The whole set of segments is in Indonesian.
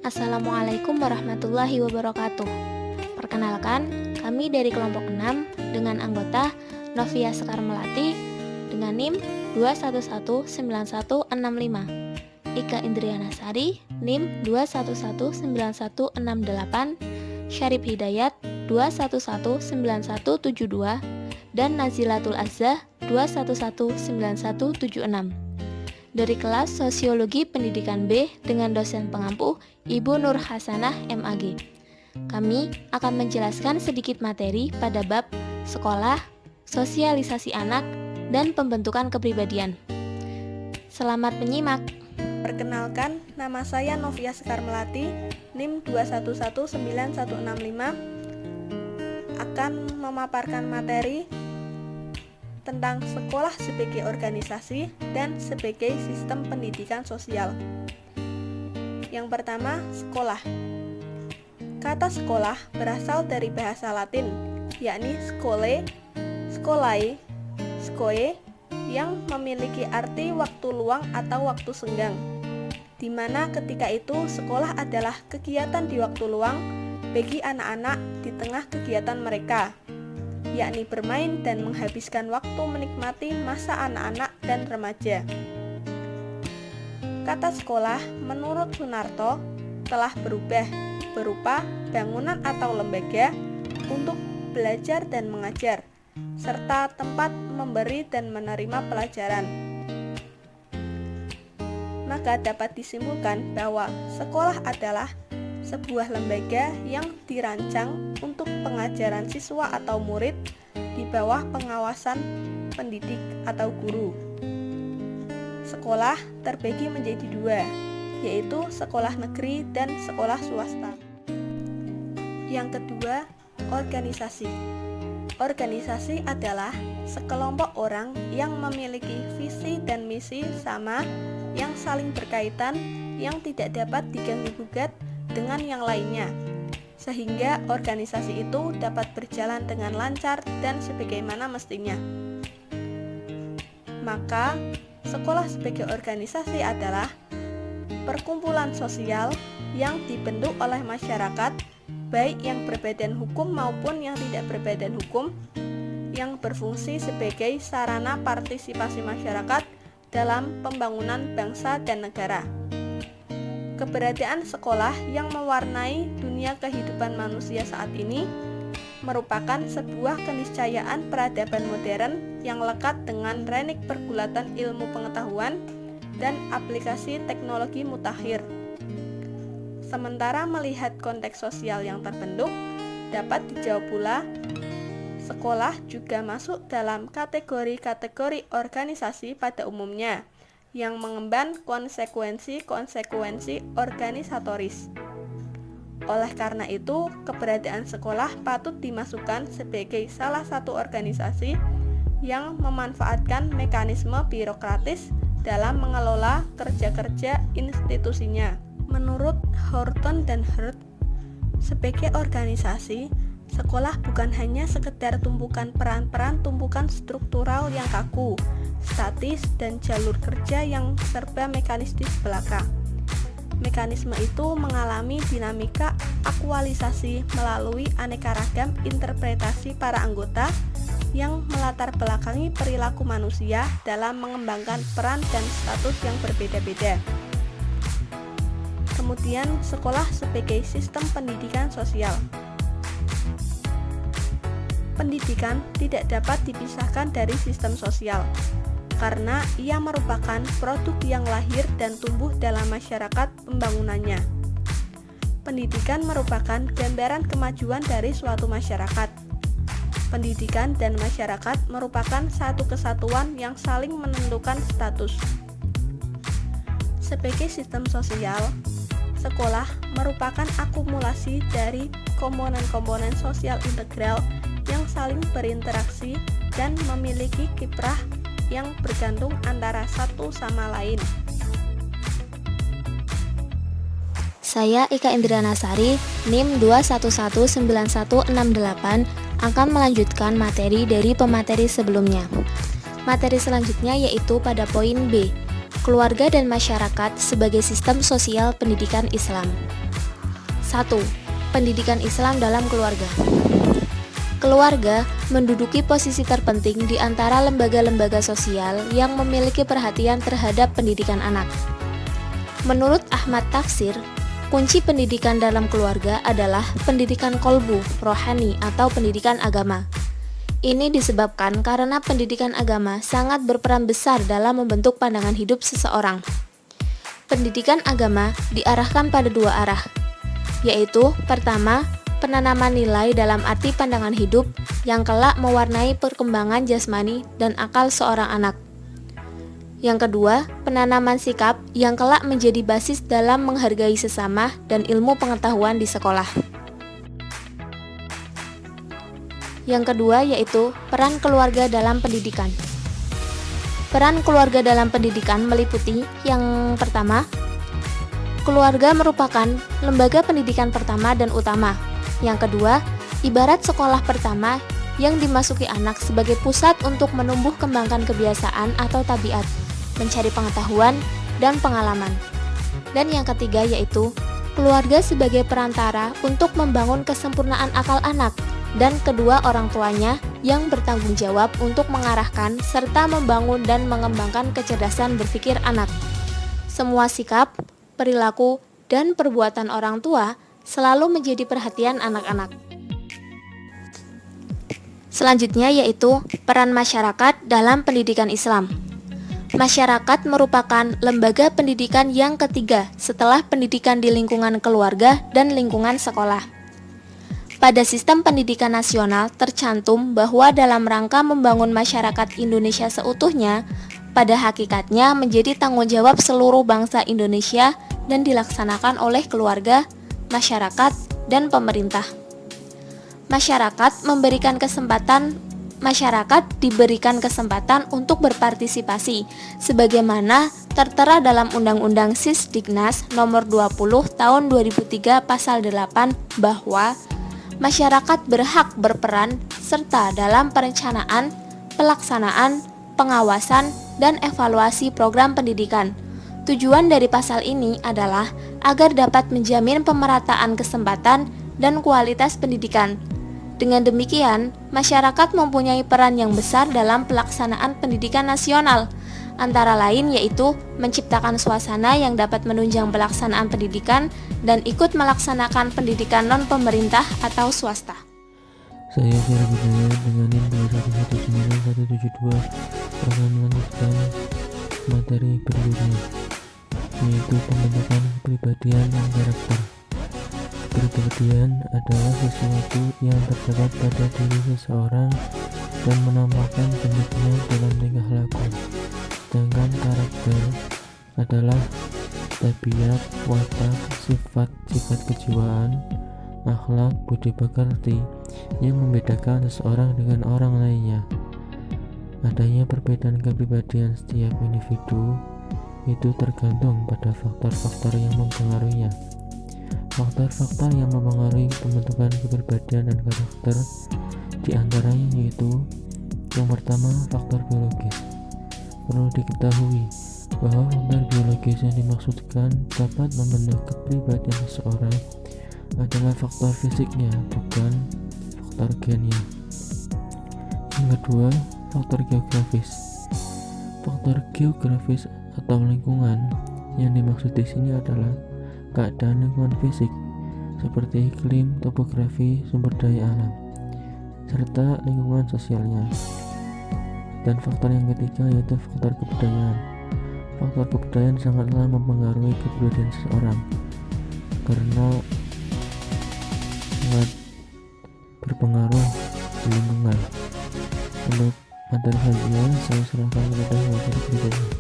Assalamualaikum warahmatullahi wabarakatuh. Perkenalkan, kami dari kelompok 6 dengan anggota Novia Sekar Melati dengan NIM 2119165, Ika Indriana Sari NIM 2119168, Syarif Hidayat 2119172, dan Nazilatul Azza 2119176. Dari kelas Sosiologi Pendidikan B dengan dosen pengampu Ibu Nur Hasanah MAG. Kami akan menjelaskan sedikit materi pada bab sekolah, sosialisasi anak, dan pembentukan kepribadian. Selamat menyimak. Perkenalkan, nama saya Novia Sekar Melati, NIM 2119165, akan memaparkan materi tentang sekolah sebagai organisasi dan sebagai sistem pendidikan sosial. Yang pertama, sekolah. Kata sekolah berasal dari bahasa Latin, yakni skole, skolae, skoe, yang memiliki arti waktu luang atau waktu senggang, di mana ketika itu sekolah adalah kegiatan di waktu luang bagi anak-anak di tengah kegiatan mereka, yakni bermain dan menghabiskan waktu menikmati masa anak-anak dan remaja. Kata sekolah menurut Sunarto telah berubah berupa bangunan atau lembaga untuk belajar dan mengajar, serta tempat memberi dan menerima pelajaran. Maka dapat disimpulkan bahwa sekolah adalah sebuah lembaga yang dirancang untuk pengajaran siswa atau murid di bawah pengawasan pendidik atau guru. Sekolah terbagi menjadi dua, yaitu sekolah negeri dan sekolah swasta. Yang kedua, organisasi. Organisasi adalah sekelompok orang yang memiliki visi dan misi sama, yang saling berkaitan, yang tidak dapat diganggu-gugat dengan yang lainnya, sehingga organisasi itu dapat berjalan dengan lancar dan sebagaimana mestinya. Maka, sekolah sebagai organisasi adalah perkumpulan sosial yang dibentuk oleh masyarakat, baik yang berbadan hukum maupun yang tidak berbadan hukum, yang berfungsi sebagai sarana partisipasi masyarakat dalam pembangunan bangsa dan negara. Keberadaan sekolah yang mewarnai dunia kehidupan manusia saat ini merupakan sebuah keniscayaan peradaban modern yang lekat dengan renik pergulatan ilmu pengetahuan dan aplikasi teknologi mutakhir. Sementara melihat konteks sosial yang terbentuk, dapat dijawab pula, sekolah juga masuk dalam kategori-kategori organisasi pada umumnya, yang mengemban konsekuensi-konsekuensi organisatoris. Oleh karena itu, keberadaan sekolah patut dimasukkan sebagai salah satu organisasi yang memanfaatkan mekanisme birokratis dalam mengelola kerja-kerja institusinya. Menurut Horton dan Hurt, sebagai organisasi, sekolah bukan hanya sekedar tumpukan peran-peran tumpukan struktural yang kaku, statis, dan jalur kerja yang serba mekanistis belaka. Mekanisme itu mengalami dinamika aktualisasi melalui aneka ragam interpretasi para anggota yang melatar belakangi perilaku manusia dalam mengembangkan peran dan status yang berbeda-beda. Kemudian, sekolah sebagai sistem pendidikan sosial. Pendidikan tidak dapat dipisahkan dari sistem sosial, karena ia merupakan produk yang lahir dan tumbuh dalam masyarakat pembangunannya. Pendidikan merupakan gambaran kemajuan dari suatu masyarakat. Pendidikan dan masyarakat merupakan satu kesatuan yang saling menentukan status. Sebagai sistem sosial, sekolah merupakan akumulasi dari komponen-komponen sosial integral yang saling berinteraksi dan memiliki kiprah yang bergantung antara satu sama lain. Saya Ika Indriana Sari, NIM 2119168, akan melanjutkan materi dari pemateri sebelumnya. Materi selanjutnya yaitu pada poin B, keluarga dan masyarakat sebagai sistem sosial pendidikan Islam. 1. Pendidikan Islam dalam keluarga. Keluarga menduduki posisi terpenting di antara lembaga-lembaga sosial yang memiliki perhatian terhadap pendidikan anak. Menurut Ahmad Tafsir, kunci pendidikan dalam keluarga adalah pendidikan kolbu, rohani, atau pendidikan agama. Ini disebabkan karena pendidikan agama sangat berperan besar dalam membentuk pandangan hidup seseorang. Pendidikan agama diarahkan pada dua arah, yaitu pertama, penanaman nilai dalam arti pandangan hidup yang kelak mewarnai perkembangan jasmani dan akal seorang anak. Yang kedua, penanaman sikap yang kelak menjadi basis dalam menghargai sesama dan ilmu pengetahuan di sekolah. Yang kedua yaitu peran keluarga dalam pendidikan. Peran keluarga dalam pendidikan meliputi yang pertama, keluarga merupakan lembaga pendidikan pertama dan utama. Yang kedua, ibarat sekolah pertama yang dimasuki anak sebagai pusat untuk menumbuh kembangkan kebiasaan atau tabiat, mencari pengetahuan dan pengalaman. Dan yang ketiga yaitu keluarga sebagai perantara untuk membangun kesempurnaan akal anak dan kedua orang tuanya yang bertanggung jawab untuk mengarahkan serta membangun dan mengembangkan kecerdasan berpikir anak. Semua sikap, perilaku, dan perbuatan orang tua selalu menjadi perhatian anak-anak. Selanjutnya yaitu peran masyarakat dalam pendidikan Islam. Masyarakat merupakan lembaga pendidikan yang ketiga setelah pendidikan di lingkungan keluarga dan lingkungan sekolah. Pada sistem pendidikan nasional tercantum bahwa dalam rangka membangun masyarakat Indonesia seutuhnya, pada hakikatnya menjadi tanggung jawab seluruh bangsa Indonesia dan dilaksanakan oleh keluarga, masyarakat, dan pemerintah. Masyarakat diberikan kesempatan untuk berpartisipasi sebagaimana tertera dalam Undang-Undang Sisdiknas Nomor 20 Tahun 2003 Pasal 8 bahwa masyarakat berhak berperan serta dalam perencanaan, pelaksanaan, pengawasan, dan evaluasi program pendidikan. Tujuan dari pasal ini adalah agar dapat menjamin pemerataan kesempatan dan kualitas pendidikan. Dengan demikian, masyarakat mempunyai peran yang besar dalam pelaksanaan pendidikan nasional, antara lain yaitu menciptakan suasana yang dapat menunjang pelaksanaan pendidikan dan ikut melaksanakan pendidikan non-pemerintah atau swasta. Saya Syarah Bidaya dengan NIM 2119172 akan melanjutkan materi berikutnya, yaitu pembentukan kepribadian dan karakter. Kepribadian adalah sesuatu yang terdapat pada diri seseorang dan menampakkan bentuknya dalam tingkah laku. Sedangkan karakter adalah tabiat, watak, sifat kejiwaan, akhlak, budi pekerti yang membedakan seseorang dengan orang lainnya. Adanya perbedaan kepribadian setiap individu itu tergantung pada faktor-faktor yang mempengaruhinya. Faktor-faktor yang mempengaruhi pembentukan kepribadian dan karakter diantaranya yaitu yang pertama, faktor biologis. Perlu diketahui bahwa faktor biologis yang dimaksudkan dapat membentuk kepribadian seseorang adalah faktor fisiknya, bukan faktor gennya. Yang kedua, faktor geografis. Faktor geografis atau lingkungan yang dimaksud di sini adalah keadaan lingkungan fisik seperti iklim, topografi, sumber daya alam, serta lingkungan sosialnya. Dan faktor yang ketiga yaitu faktor kebudayaan. Faktor kebudayaan sangatlah mempengaruhi kepribadian seseorang karena sangat berpengaruh di lingkungan. Untuk materi selanjutnya saya serahkan kepada materi berikutnya.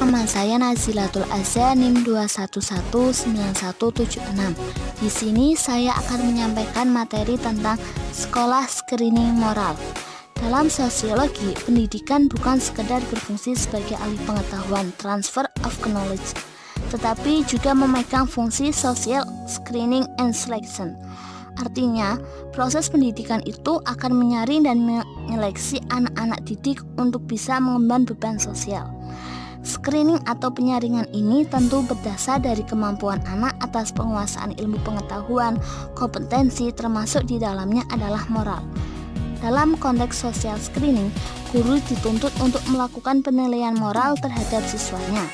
Nama saya Nazilatul Azza, NIM 2119176. Di sini saya akan menyampaikan materi tentang sekolah screening moral. Dalam sosiologi, pendidikan bukan sekedar berfungsi sebagai alih pengetahuan transfer of knowledge, tetapi juga memegang fungsi social screening and selection. Artinya, proses pendidikan itu akan menyaring dan menyeleksi anak-anak didik untuk bisa mengemban beban sosial. Screening atau penyaringan ini tentu berdasar dari kemampuan anak atas penguasaan ilmu pengetahuan, kompetensi, termasuk di dalamnya adalah moral. Dalam konteks social screening, guru dituntut untuk melakukan penilaian moral terhadap siswanya.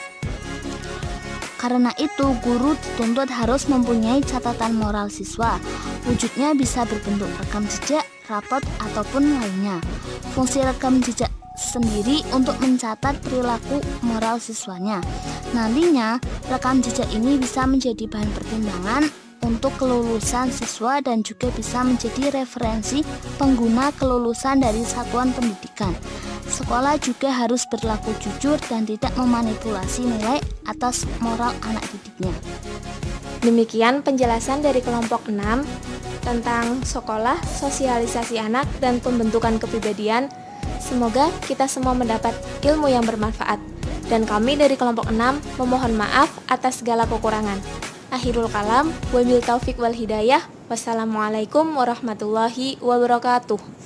Karena itu, guru dituntut harus mempunyai catatan moral siswa. Wujudnya bisa berbentuk rekam jejak, rapot, ataupun lainnya. Fungsi rekam jejak sendiri untuk mencatat perilaku moral siswanya. Nantinya, rekam jejak ini bisa menjadi bahan pertimbangan untuk kelulusan siswa dan juga bisa menjadi referensi pengguna kelulusan dari satuan pendidikan. Sekolah juga harus berlaku jujur dan tidak memanipulasi nilai atas moral anak didiknya. Demikian penjelasan dari kelompok 6 tentang sekolah, sosialisasi anak, dan pembentukan kepribadian. Semoga kita semua mendapat ilmu yang bermanfaat. Dan kami dari kelompok 6 memohon maaf atas segala kekurangan. Akhirul kalam, wabil taufik wal hidayah. Wassalamualaikum warahmatullahi wabarakatuh.